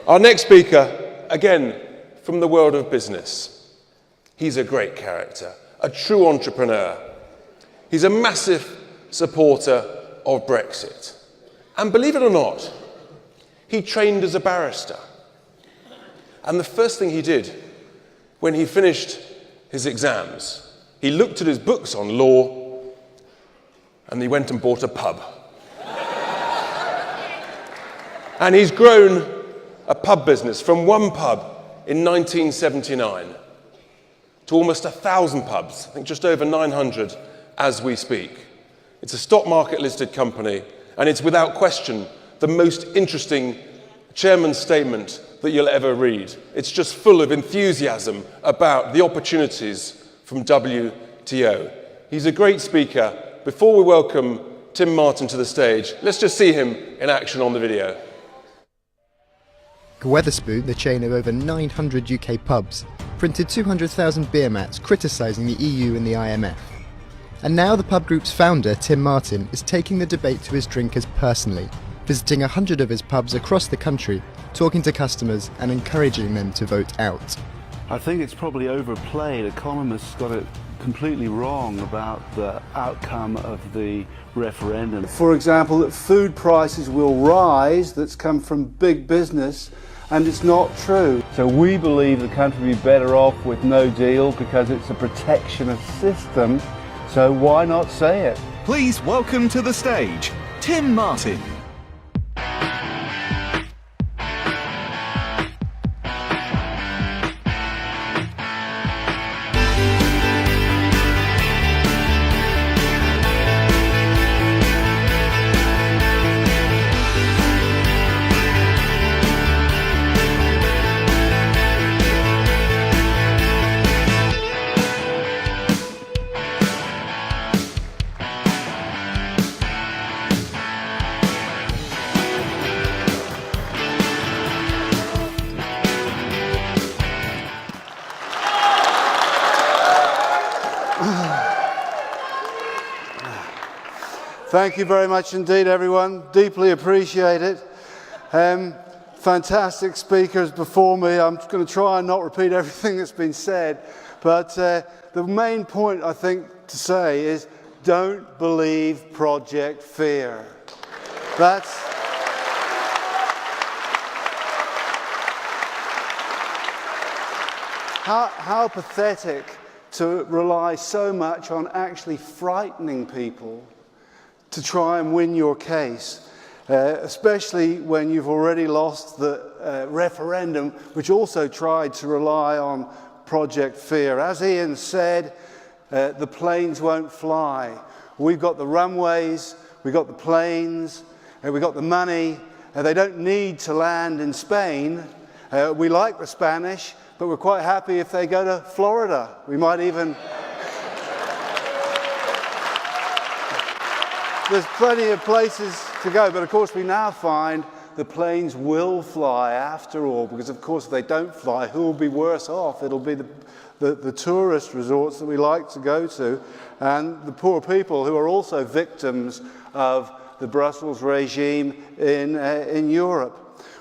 Our next speaker, again, from the world of business. He's a great character, a true entrepreneur. He's a massive supporter of Brexit. And believe it or not, he trained as a barrister. And the first thing he did when he finished his exams, he looked at his books on law and he went and bought a pub. And he's grown a pub business from one pub in 1979 to almost 1,000 pubs, I think just over 900 as we speak. It's a stock market listed company, and it's without question the most interesting chairman's statement that you'll ever read. It's just full of enthusiasm about the opportunities from WTO. He's a great speaker. Before we welcome Tim Martin to the stage, let's just see him in action on the video. Wetherspoon, the chain of over 900 UK pubs, printed 200,000 beer mats criticising the EU and the IMF. And now the pub group's founder, Tim Martin, is taking the debate to his drinkers personally, visiting 100 of his pubs across the country, talking to customers and encouraging them to vote out. I think it's probably overplayed. Economists got it completely wrong about the outcome of the referendum. For example, that food prices will rise, that's come from big business, and it's not true. So we believe the country would be better off with no deal because it's a protectionist system, so why not say it? Please welcome to the stage, Tim Martin. Thank you very much indeed, everyone. Deeply appreciate it. Fantastic speakers before me. I'm going to try and not repeat everything that's been said, but the main point I think to say is don't believe Project Fear. That's how pathetic to rely so much on actually frightening people to try and win your case, especially when you've already lost the referendum, which also tried to rely on Project Fear. As Ian said, the planes won't fly. We've got the runways, we've got the planes, we've got the money. They don't need to land in Spain. We like the Spanish, but we're quite happy if they go to Florida. We might even... There's plenty of places to go, but of course we now find the planes will fly after all, because of course if they don't fly, who will be worse off? It'll be the tourist resorts that we like to go to, and the poor people who are also victims of the Brussels regime in Europe.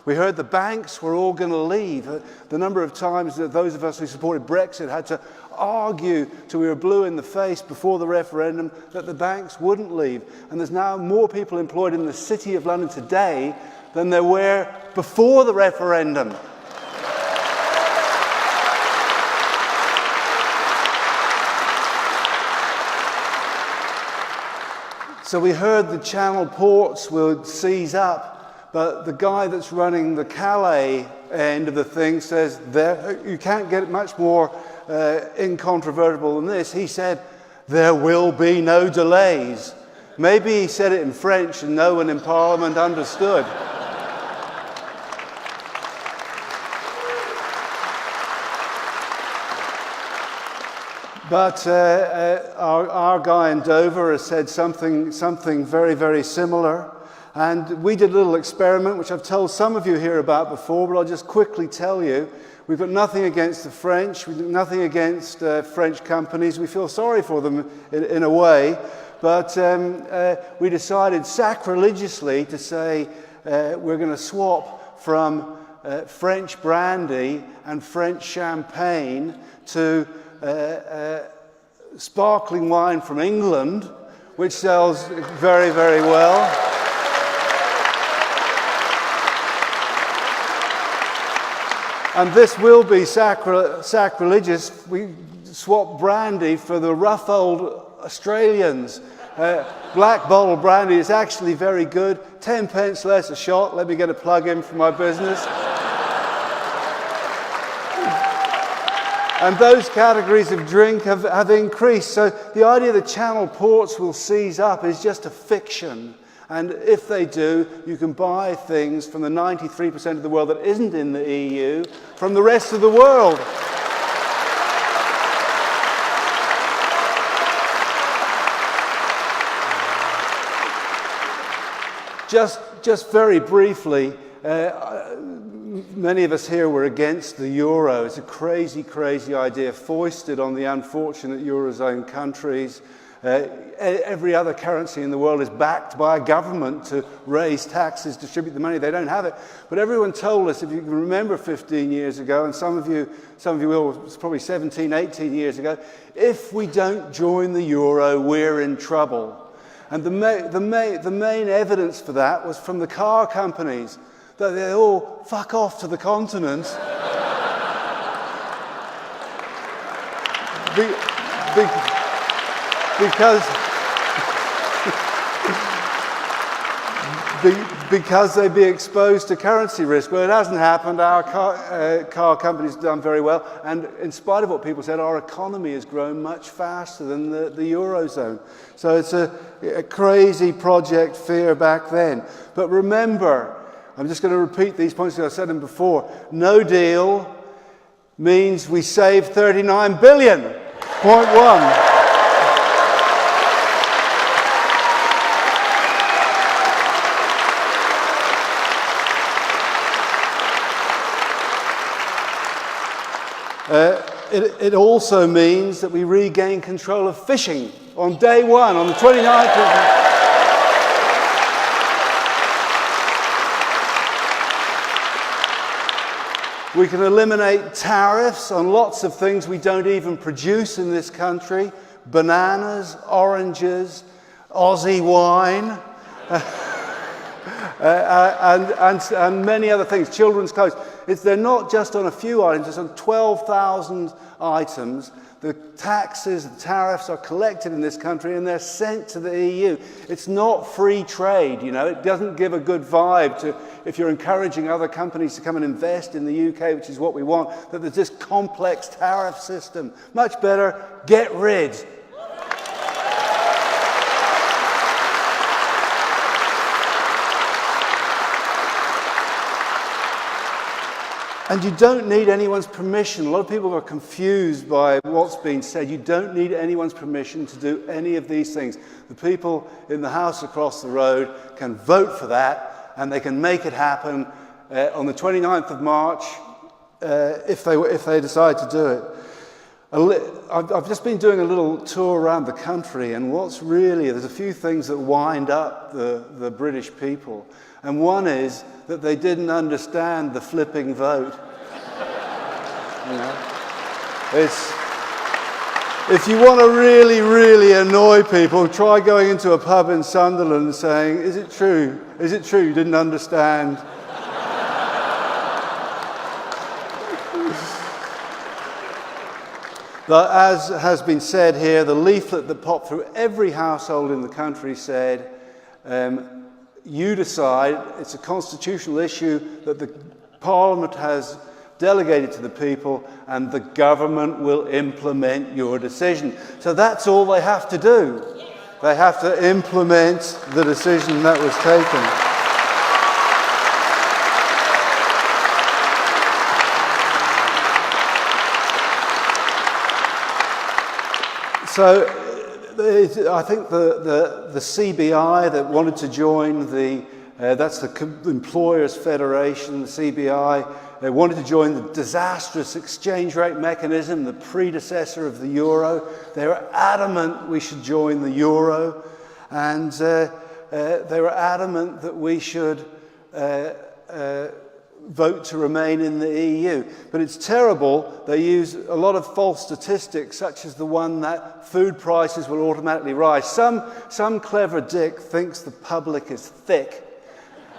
We heard the banks were all going to leave. The number of times that those of us who supported Brexit had to argue till we were blue in the face before the referendum that the banks wouldn't leave. And there's now more people employed in the City of London today than there were before the referendum. So we heard the Channel ports would seize up. But the guy that's running the Calais end of the thing says you can't get much more incontrovertible than this. He said, there will be no delays. Maybe he said it in French and no one in Parliament understood. But our guy in Dover has said something very, very similar. And we did a little experiment, which I've told some of you here about before, but I'll just quickly tell you. We've got nothing against the French. We've got nothing against French companies. We feel sorry for them in a way. But we decided sacrilegiously to say we're going to swap from French brandy and French champagne to sparkling wine from England, which sells very, very well. And this will be sacrilegious. We swap brandy for the rough old Australians. Black bottle brandy is actually very good. 10 pence less a shot. Let me get a plug in for my business. And those categories of drink have increased. So the idea that Channel ports will seize up is just a fiction. And if they do, you can buy things from the 93% of the world that isn't in the EU from the rest of the world. Just very briefly, many of us here were against the euro. It's a crazy, crazy idea foisted on the unfortunate eurozone countries. Every other currency in the world is backed by a government to raise taxes, distribute the money. They don't have it. But everyone told us, if you can remember 15 years ago, and some of you will, it's probably 17, 18 years ago, if we don't join the euro, we're in trouble. And the main evidence for that was from the car companies, that they all fuck off to the continent. Because they'd be exposed to currency risk. Well, it hasn't happened. Our car company's done very well. And in spite of what people said, our economy has grown much faster than the Eurozone. So it's a crazy project fear back then. But remember, I'm just going to repeat these points because I've said them before. No deal means we save 39 billion. Point one. It also means that we regain control of fishing on day one, on the 29th of... We can eliminate tariffs on lots of things we don't even produce in this country. Bananas, oranges, Aussie wine, and many other things, children's clothes. They're not just on a few items, it's on 12,000 items. The taxes, the tariffs are collected in this country and they're sent to the EU. It's not free trade, you know. It doesn't give a good vibe to, if you're encouraging other companies to come and invest in the UK, which is what we want, that there's this complex tariff system. Much better, get rid. And you don't need anyone's permission. A lot of people are confused by what's being said. You don't need anyone's permission to do any of these things. The people in the house across the road can vote for that, and they can make it happen on the 29th of March if they decide to do it. I've just been doing a little tour around the country, and there's a few things that wind up the British people. And one is that they didn't understand the flipping vote. You know? If you want to really, really annoy people, try going into a pub in Sunderland and saying, "Is it true? Is it true you didn't understand?" But as has been said here, the leaflet that popped through every household in the country said, you decide, it's a constitutional issue that the Parliament has delegated to the people, and the government will implement your decision. So that's all they have to do. They have to implement the decision that was taken. So I think the CBI that wanted to join that's the Employers Federation, the CBI, they wanted to join the disastrous exchange rate mechanism, the predecessor of the euro. They were adamant we should join the euro, and they were adamant that we should vote to remain in the EU. But it's terrible. They use a lot of false statistics, such as the one that food prices will automatically rise. Some clever dick thinks the public is thick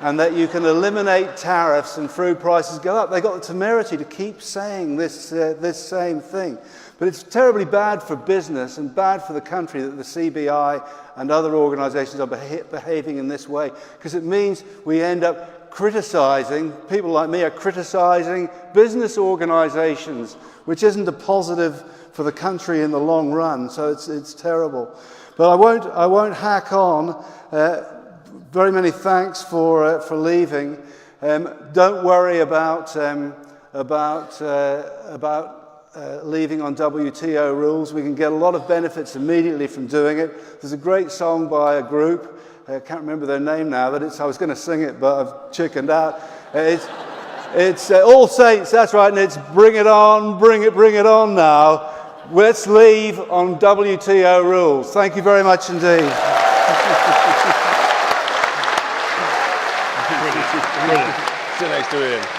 and that you can eliminate tariffs and food prices go up. They got the temerity to keep saying this same thing. But it's terribly bad for business and bad for the country that the CBI and other organisations are behaving in this way, because it means we end up criticising, people like me are criticising business organisations, which isn't a positive for the country in the long run. So it's terrible. But I won't hack on. Very many thanks for leaving. Don't worry about leaving on WTO rules. We can get a lot of benefits immediately from doing it. There's a great song by a group. I can't remember their name now, but I was going to sing it, but I've chickened out. It's All Saints, that's right, and it's bring it on, bring it on now. Let's leave on WTO rules. Thank you very much indeed. Brilliant. Sit next to Ian.